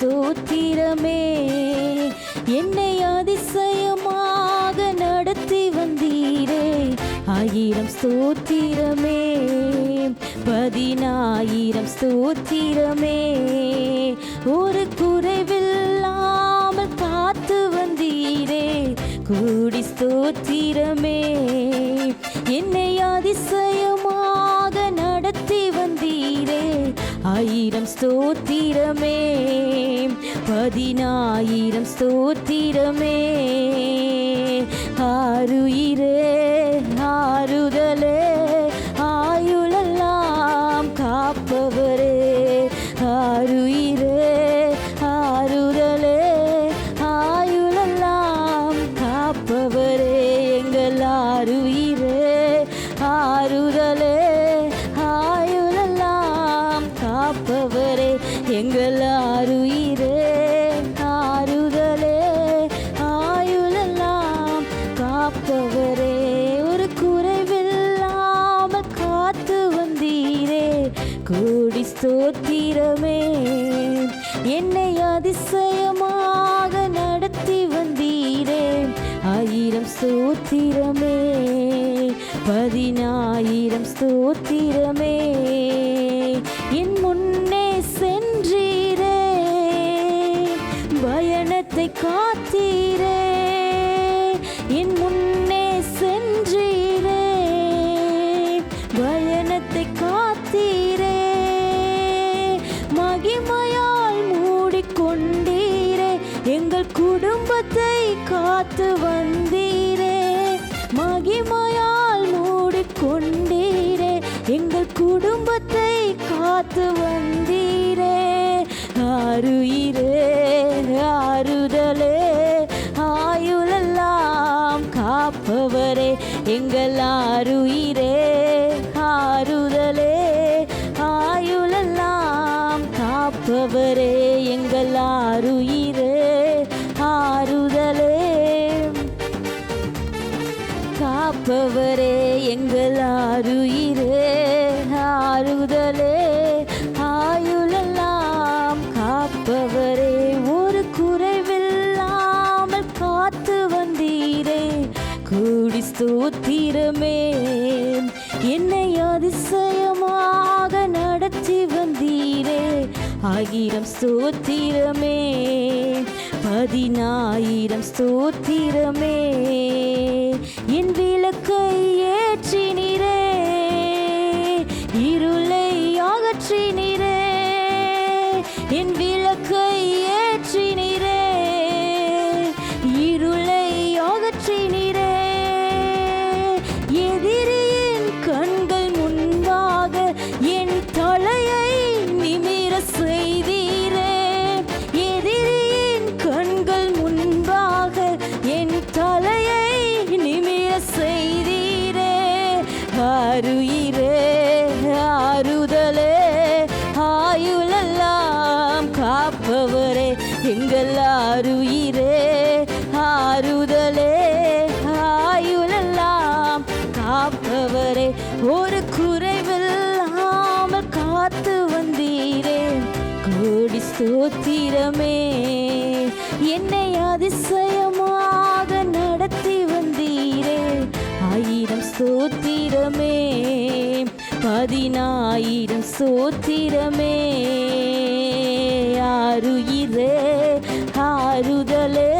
ஸ்தோத்திரமே. என்னை அதிசயமாக நடத்தி வந்தீரே, 1000 ஸ்தோத்திரமே. 10,000 ஸ்தோத்திரமே. ஒரு குறைவில்லாமல் காத்து வந்தீரே, கூடி ஸ்தோத்திரமே. என்னை அதிசயமாக நடத்தி வந்தீரே, 1000 ஸ்தோத்திரமே. 10,000 ஸ்தோத்திரமே. ஆருயிரே ஆறுதலே, ஆயுளெல்லாம் காப்பவரே. ஆருயிரே ஆறுதலே, ஆயுளெல்லாம் காப்பவரே. எங்கள் ஆருயிரே ஆறுதலே, ஆயுளெல்லாம் காப்பவரே. எங்கள் ஆருயிரே ஆறுதலே, ஆயுளெல்லாம் காப்பவரே. ஒரு குறைவில்லாமல் காத்து வந்தீரே, கூடி ஸ்தோத்திரமே. என்னை அதிசயமாக நடத்தி வந்தீரே, 1000 ஸ்தோத்திரமே. 10,000 ஸ்தோத்திரமே. என் முன்னே சென்றீரே, பயணத்தை காத்தீரே. என் முன்னே சென்றீரே, பயணத்தை காத்தீரே. மகிமையால் மூடிக்கொண்டீரே, எங்கள் குடும்பத்தை காத்து வந்தீரே. மகிமையால் மூடிக்கொண்டீரே, எங்கள் குடும்பத்தை காத்து வந்தீரே. ஆருயிரே ஆறுதலே, ஆயுளெல்லாம் காப்பவரே. எங்கள் ஆருயிரே ஆறுதலே, ஆயுளெல்லாம் காப்பவரே. எங்கள் ஆருயிரே ஆறுதலே, காப்பவரே. எங்கள் ஆருயிரே ஆறுதலே, ஆயுளெல்லாம் காப்பவரே. ஒரு குறைவில்லாமல் காத்து வந்தீரே, கூடி ஸ்தோத்திரமே. என்னை அதிசயமாக நடத்தி வந்தீரே, 1000 ஸ்தோத்திரமே. 10,000 ஸ்தோத்திரமே. என் விளக்கை ஏற்றினீரே, இருளை அகற்றினீரே. என் விளக்கை ஏற்றினீரே, இருளை அகற்றினீரே. எதிரியின் கண்கள் முன்பாக என் தலையை நிமிர செய்தீரே. எதிரியின் கண்கள் முன்பாக என் தலையை நிமிர செய்தீரே. ஆருயிரே ஆறுதலே, ஆயுளெல்லாம் காப்பவரே. எங்கள் ஆருயிரே ஆறுதலே, ஆயுளெல்லாம் காப்பவரே. ஒரு குறைவில்லாமல் காத்து வந்தீரே, கோடி ஸ்தோத்திரமே. என்னை அதிசயமாக நடத்தி வந்தீரே, 1000 ஸ்தோத்திரமே. 10,000 ஸ்தோத்திரமே. ஆருயிரே ஆறுதலே,